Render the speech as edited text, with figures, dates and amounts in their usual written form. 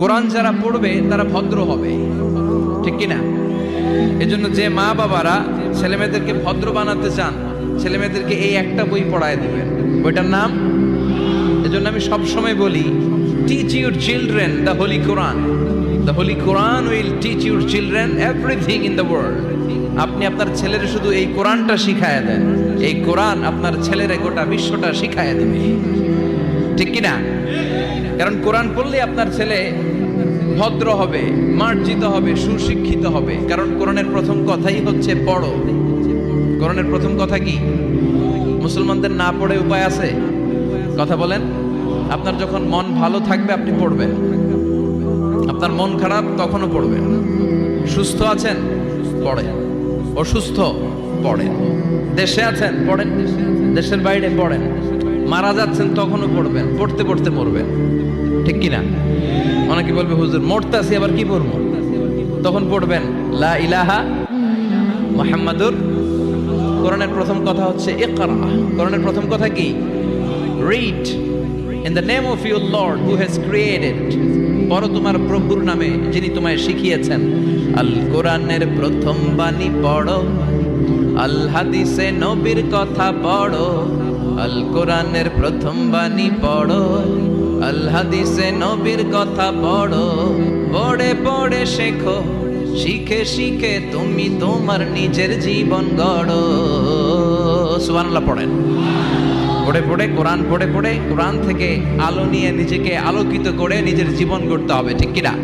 কোরআন যারা পড়বে তারা ভদ্র হবে, ঠিক কিনা? এজন্য যে মা বাবারা ছেলেমেয়েদেরকে ভদ্র বানাতে চান, ছেলেমেয়েদেরকে এই একটা বই পড়ায় দিবেন, বইটার নাম। এজন্য আমি সবসময় বলি, teach your children the Holi Quran. The Holi Quran will teach your children everything in the world. আপনি আপনার ছেলের শুধু এই কোরআনটা শিখায় দেন, এই কোরআন আপনার ছেলের গোটা বিশ্বটা শিখায় দেবে, ঠিক কিনা? কারণ কোরআন পড়লে আপনার ছেলে ভদ্র হবে, মার্জিত হবে, সুশিক্ষিত হবে। কারণ কোরআনের প্রথম কথাই হচ্ছে পড়ো। কোরআনের প্রথম কথা কি? মুসলমানদের না পড়ে উপায় আছে? কথা বলেন। আপনার যখন মন ভালো থাকবে আপনি পড়বেন, আপনার মন খারাপ তখনও পড়বেন। সুস্থ আছেন পড়েন, অসুস্থ পড়েন, দেশে আছেন পড়েন, দেশের বাইরে পড়েন, মারা যাচ্ছেন তখনও পড়বেন, পড়তে পড়তে মরবেন, ঠিক কিনা? অনেকে বলবে হুজুর মরতে আসি আবার কি পড়বো? তখন পড়বেন লা ইলাহা মুহাম্মাদুর। কোরআনের প্রথম কথা হচ্ছে ইকরা। কোরআনের প্রথম কথা কি? Read in the name of your Lord who has created. পড়ো তোমার প্রভুর নামে যিনি তোমায় শিখিয়েছেন। আল কোরআনের প্রথম বাণী পড়ো, আল হাদিসে নবীর কথা পড়ো। আল কোরআনের প্রথম বাণী পড়ো, আল হাদিসে নবীর কথা পড়ো। পড়ে পড়ে শেখো, শিখে শিখে তুমি তোমার নিজের জীবন গড়ো। সুবহানাল্লাহ পড়েন। পড়ে পড়ে কোরআন থেকে আলো নিয়ে নিজেকে আলোকিত করে নিজের জীবন গড়তে হবে, ঠিক কিনা?